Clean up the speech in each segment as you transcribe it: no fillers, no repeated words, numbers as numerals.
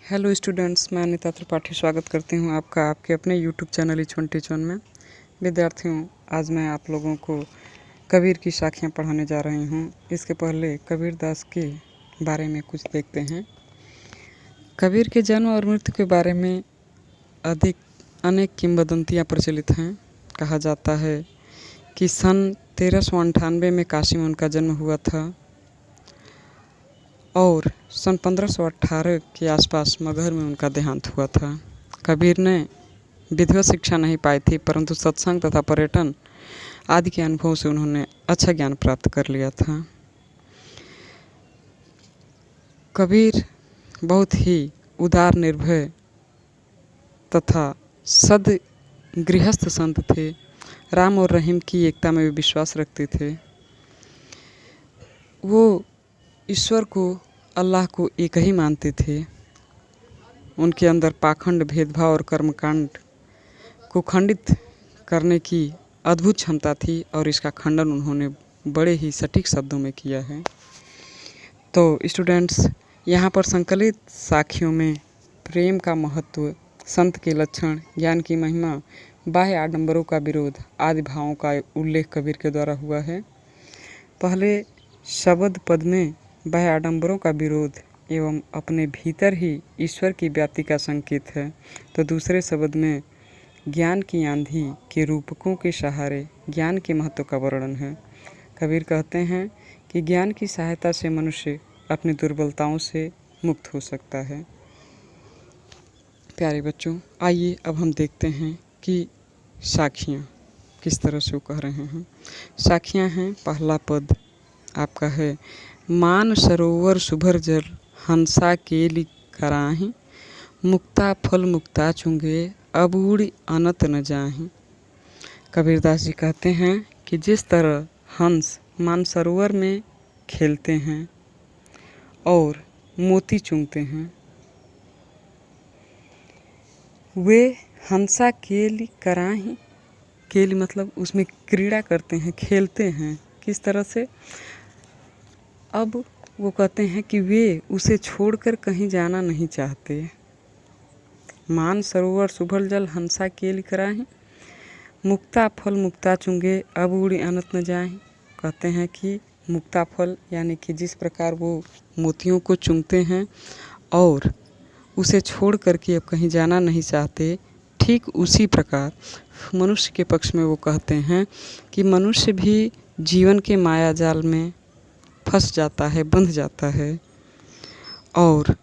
Hello students, मैं अनिता त्रिपाठी स्वागत करती हूं आपका आपके अपने यूट्यूब चैनल इच1 टीच1 में। विद्यार्थियों, आज मैं आप लोगों को कबीर की साखियां पढ़ाने जा रही हूं। इसके पहले कबीर दास के बारे में कुछ देखते हैं। कबीर के जन्म और मृत्यु के बारे में अनेक किंवदंतियाँ प्रचलित हैं। कहा जाता है कि सन 1398 में काशी में उनका जन्म हुआ था और सन 1518 के आसपास मगहर में उनका देहांत हुआ था। कबीर ने विधिवत शिक्षा नहीं पाई थी, परंतु सत्संग तथा पर्यटन आदि के अनुभव से उन्होंने अच्छा ज्ञान प्राप्त कर लिया था। कबीर बहुत ही उदार, निर्भय तथा सद गृहस्थ संत थे। राम और रहीम की एकता में वे विश्वास रखते थे। वो ईश्वर को, अल्लाह को एक ही मानते थे। उनके अंदर पाखंड, भेदभाव और कर्मकांड को खंडित करने की अद्भुत क्षमता थी और इसका खंडन उन्होंने बड़े ही सटीक शब्दों में किया है। तो स्टूडेंट्स, यहाँ पर संकलित साखियों में प्रेम का महत्व, संत के लक्षण, ज्ञान की महिमा, बाह्य आडंबरों का विरोध आदि भावों का उल्लेख कबीर के द्वारा हुआ है। पहले शब्द पद में बाह्य आडंबरों का विरोध एवं अपने भीतर ही ईश्वर की व्याप्ति का संकेत है, तो दूसरे शब्द में ज्ञान की आंधी के रूपकों के सहारे ज्ञान के महत्व का वर्णन है। कबीर कहते हैं कि ज्ञान की सहायता से मनुष्य अपनी दुर्बलताओं से मुक्त हो सकता है। प्यारे बच्चों, आइए अब हम देखते हैं कि साखियाँ किस तरह से वो कह रहे हैं। साखियाँ हैं, पहला पद आपका है, मान सरोवर सुभर जल हंसा केली कराही, मुक्ता फल मुक्ता चुंगे अबूढ़ी अनत न जाही। कबीरदास जी कहते हैं कि जिस तरह हंस मानसरोवर में खेलते हैं और मोती चुंगते हैं, वे हंसा केली कराही, केली मतलब उसमें क्रीड़ा करते हैं, खेलते हैं। किस तरह से? अब वो कहते हैं कि वे उसे छोड़कर कहीं जाना नहीं चाहते। मान सरोवर सुभल जल हंसा केली कराही, मुक्ता फल मुक्ता चुंगे अब उड़ी अनत न जाही। कहते हैं कि मुक्ता फल यानी कि जिस प्रकार वो मोतियों को चुंगते हैं और उसे छोड़ करके अब कहीं जाना नहीं चाहते, ठीक उसी प्रकार मनुष्य के पक्ष में वो कहते हैं कि मनुष्य भी जीवन के माया जाल में फंस जाता है, बंध जाता है और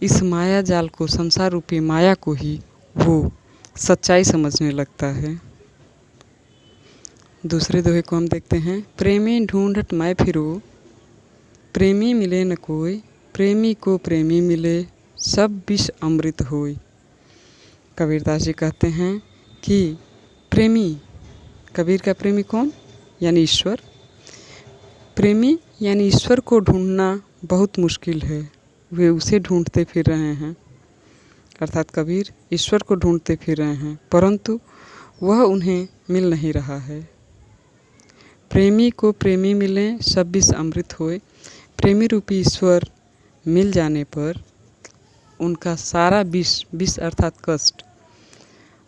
इस माया जाल को, संसार रूपी माया को ही वो सच्चाई समझने लगता है। दूसरे दोहे को हम देखते हैं, प्रेमी ढूंढत मैं फिरो, प्रेमी मिले न कोई, प्रेमी को प्रेमी मिले सब विष अमृत होय। कबीरदास जी कहते हैं कि प्रेमी, कबीर का प्रेमी कौन? यानी ईश्वर। प्रेमी यानी ईश्वर को ढूंढना बहुत मुश्किल है, वे उसे ढूंढते फिर रहे हैं। अर्थात कबीर ईश्वर को ढूंढते फिर रहे हैं, परंतु वह उन्हें मिल नहीं रहा है। प्रेमी को प्रेमी मिले सब विष अमृत होए। प्रेमी रूपी ईश्वर मिल जाने पर उनका सारा विष, विष अर्थात कष्ट,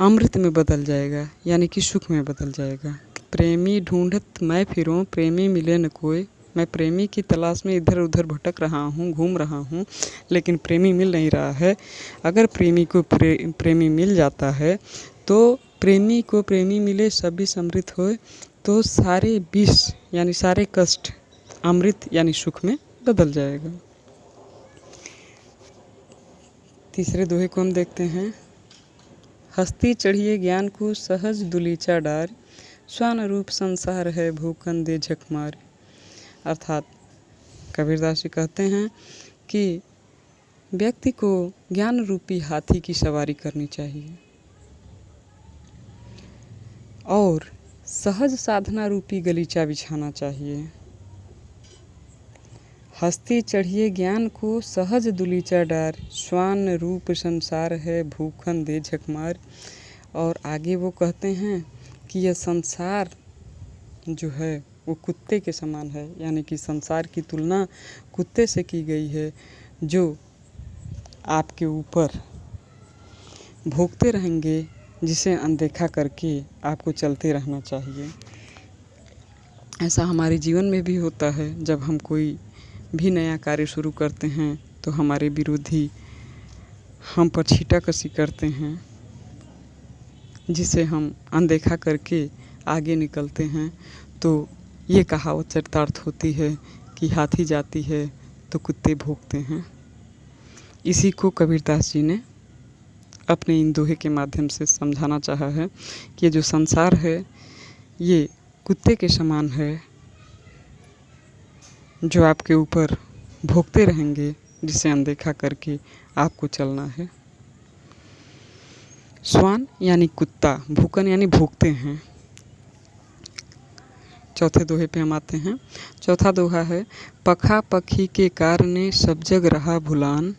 अमृत में बदल जाएगा, यानी कि सुख में बदल जाएगा। प्रेमी ढूंढत मैं फिरूं, प्रेमी मिले न कोई। मैं प्रेमी की तलाश में इधर उधर भटक रहा हूँ, घूम रहा हूँ, लेकिन प्रेमी मिल नहीं रहा है। अगर प्रेमी को प्रेमी मिल जाता है तो प्रेमी को प्रेमी मिले सब विष अमृत होए, तो सारे विष यानी सारे कष्ट अमृत यानी सुख में बदल जाएगा। तीसरे दोहे को हम देखते हैं, हस्ती चढ़िए ज्ञान को सहज दुलीचा डार, स्वान रूप संसार है भूखन दे झक मार। अर्थात कबीरदास जी कहते हैं कि व्यक्ति को ज्ञान रूपी हाथी की सवारी करनी चाहिए और सहज साधना रूपी गलीचा बिछाना चाहिए। हस्ती चढ़िए ज्ञान को सहज दुलीचा डार, स्वान रूप संसार है भूखन दे झक मार। और आगे वो कहते हैं कि यह संसार जो है वो कुत्ते के समान है, यानी कि संसार की तुलना कुत्ते से की गई है, जो आपके ऊपर भोगते रहेंगे, जिसे अनदेखा करके आपको चलते रहना चाहिए। ऐसा हमारे जीवन में भी होता है। जब हम कोई भी नया कार्य शुरू करते हैं तो हमारे विरोधी हम पर छींटाकशी करते हैं, जिसे हम अनदेखा करके आगे निकलते हैं। तो ये कहावत चरितार्थ होती है कि हाथी जाती है तो कुत्ते भौंकते हैं। इसी को कबीरदास जी ने अपने इन दोहे के माध्यम से समझाना चाहा है कि ये जो संसार है ये कुत्ते के समान है, जो आपके ऊपर भौंकते रहेंगे, जिसे अनदेखा करके आपको चलना है। श्वान यानी कुत्ता, भूकन यानी भौंकते हैं। चौथे दोहे पे हम आते हैं। चौथा दोहा है, पखा पखी के कारणे सब जग रहा भुलान,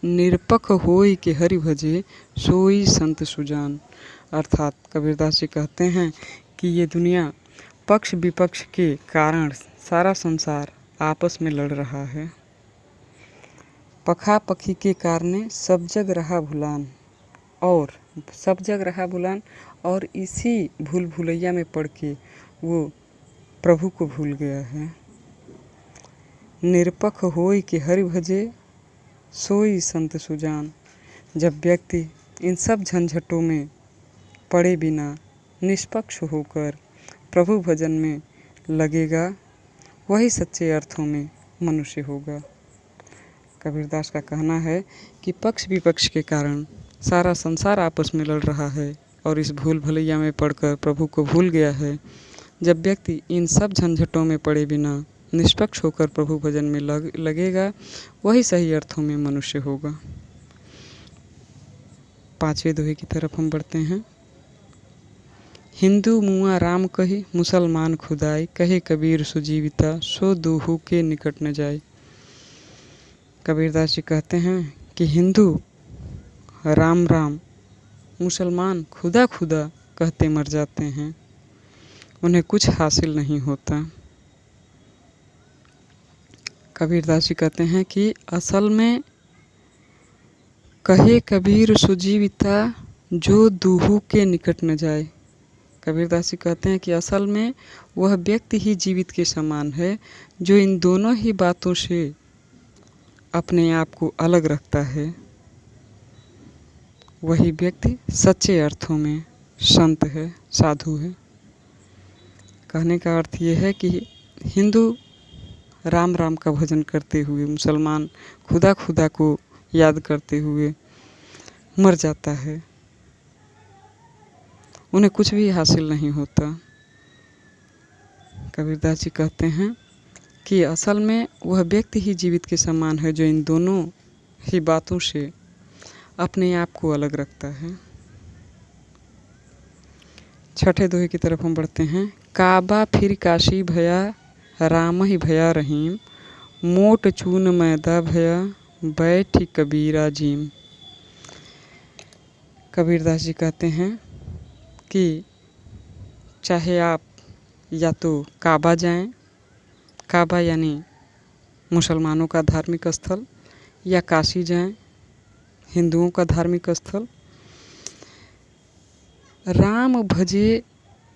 निरपख होई के हरि भजे सोई संत सुजान। अर्थात कबीरदास जी कहते हैं कि ये दुनिया पक्ष विपक्ष के कारण सारा संसार आपस में लड़ रहा है। पखा पखी के कारणे सब जग रहा भुलान, और सब जग रहा भुलान, और इसी भूल भुलैया में पड़ के वो प्रभु को भूल गया है। निरपख होई के हरि भजे सोई संत सुजान। जब व्यक्ति इन सब झंझटों में पड़े बिना निष्पक्ष होकर प्रभु भजन में लगेगा, वही सच्चे अर्थों में मनुष्य होगा। कबीरदास का कहना है कि पक्ष विपक्ष के कारण सारा संसार आपस में लड़ रहा है और इस भूल भलैया में पड़कर प्रभु को भूल गया है। जब व्यक्ति इन सब झंझटों में पड़े बिना निष्पक्ष होकर प्रभु भजन में लगेगा, वही सही अर्थों में मनुष्य होगा। पांचवें दोहे की तरफ हम बढ़ते हैं। हिंदू मुआ राम कही, मुसलमान खुदाई, कहे कबीर सुजीविता, सो दूहू के निकट न जाए। कबीरदास जी कहते हैं कि हिंदू राम राम, मुसलमान खुदा खुदा कहते मर जाते हैं, उन्हें कुछ हासिल नहीं होता। कबीरदास जी कहते हैं कि असल में कहे कबीर सुजीविता, जो दूहू के निकट न जाए। कबीरदास जी कहते हैं कि असल में वह व्यक्ति ही जीवित के समान है, जो इन दोनों ही बातों से अपने आप को अलग रखता है। वही व्यक्ति सच्चे अर्थों में संत है, साधु है। कहने का अर्थ ये है कि हिंदू राम राम का भजन करते हुए, मुसलमान खुदा खुदा को याद करते हुए मर जाता है, उन्हें कुछ भी हासिल नहीं होता। कबीरदास जी कहते हैं कि असल में वह व्यक्ति ही जीवित के समान है, जो इन दोनों ही बातों से अपने आप को अलग रखता है। छठे दोहे की तरफ हम बढ़ते हैं। काबा फिर काशी भया, राम ही भया रहीम, मोट चून मैदा भया, बैठी कबीरा जीम। कबीरदास जी कहते हैं कि चाहे आप या तो काबा जाएं, काबा यानी मुसलमानों का धार्मिक स्थल, या काशी जाएं, हिंदुओं का धार्मिक स्थल, राम भजे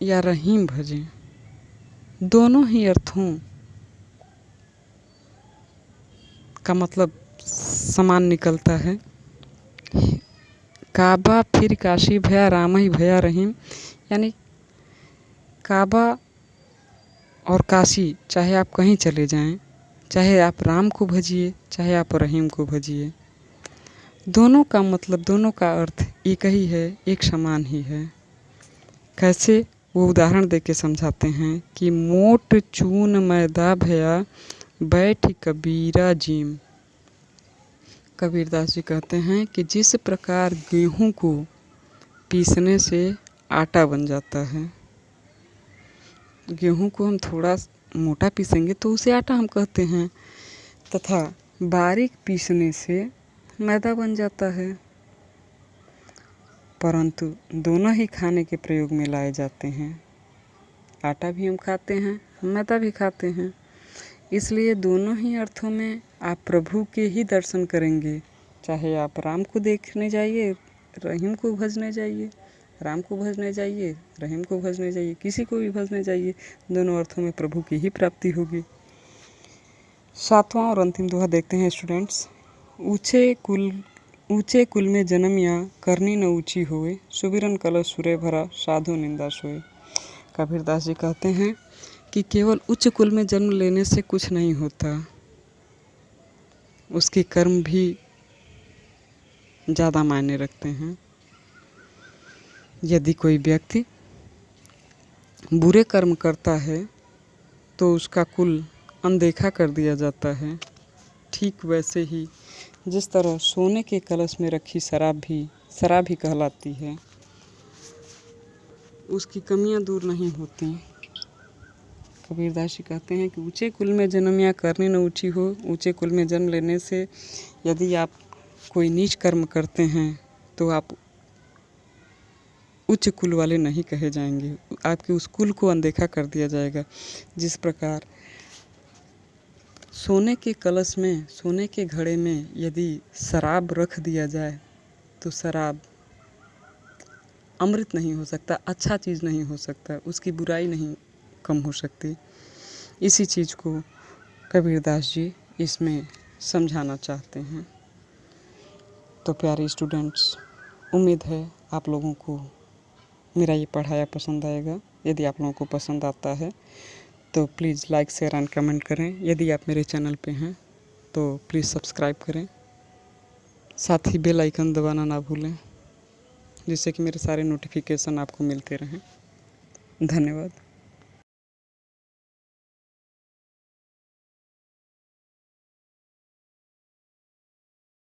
या रहीम भजे, दोनों ही अर्थों का मतलब समान निकलता है। काबा फिर काशी भया, राम ही भया रहीम, यानी काबा और काशी, चाहे आप कहीं चले जाएं, चाहे आप राम को भजिए, चाहे आप रहीम को भजिए, दोनों का मतलब, दोनों का अर्थ एक ही है, एक समान ही है। कैसे? वो उदाहरण दे के समझाते हैं कि मोट चून मैदा भया, बैठ कबीरा जीम। कबीरदास जी कहते हैं कि जिस प्रकार गेहूं को पीसने से आटा बन जाता है, गेहूं को हम थोड़ा मोटा पीसेंगे तो उसे आटा हम कहते हैं, तथा बारीक पीसने से मैदा बन जाता है। परंतु दोनों ही खाने के प्रयोग में लाए जाते हैं। आटा भी हम खाते हैं, मैदा भी खाते हैं, इसलिए दोनों ही अर्थों में आप प्रभु के ही दर्शन करेंगे। चाहे आप राम को देखने जाइए, रहीम को भजने जाइए, राम को भजने जाइए, रहीम को भजने जाइए, किसी को भी भजने जाइए, दोनों अर्थों में प्रभु की ही प्राप्ति होगी। 7वां और अंतिम दोहा देखते हैं स्टूडेंट्स। ऊंचे कुल में जन्मिया, करनी न ऊंची होए, सुबिरन कलश सुरे भरा, साधु निंदा सोए। कबीरदास जी कहते हैं कि केवल उच्च कुल में जन्म लेने से कुछ नहीं होता, उसके कर्म भी ज़्यादा मायने रखते हैं। यदि कोई व्यक्ति बुरे कर्म करता है तो उसका कुल अनदेखा कर दिया जाता है। ठीक वैसे ही जिस तरह सोने के कलश में रखी शराब ही कहलाती है, उसकी कमियां दूर नहीं होती। कबीरदास जी कहते हैं कि ऊंचे कुल में जन्म या करनी न ऊंची हो। ऊंचे कुल में जन्म लेने से यदि आप कोई नीच कर्म करते हैं तो आप उच्च कुल वाले नहीं कहे जाएंगे, आपके उस कुल को अनदेखा कर दिया जाएगा। जिस प्रकार सोने के कलश में, सोने के घड़े में यदि शराब रख दिया जाए तो शराब अमृत नहीं हो सकता, अच्छा चीज़ नहीं हो सकता, उसकी बुराई नहीं कम हो सकती। इसी चीज़ को कबीरदास जी इसमें समझाना चाहते हैं। तो प्यारे स्टूडेंट्स, उम्मीद है आप लोगों को मेरा ये पढ़ाया पसंद आएगा। यदि आप लोगों को पसंद आता है तो please like share and comment करें। यदि आप मेरे चैनल पे हैं तो प्लीज़ सब्सक्राइब करें, साथ ही बेल आइकन दबाना ना भूलें, जिससे कि मेरे सारे नोटिफिकेशन आपको मिलते रहें। धन्यवाद।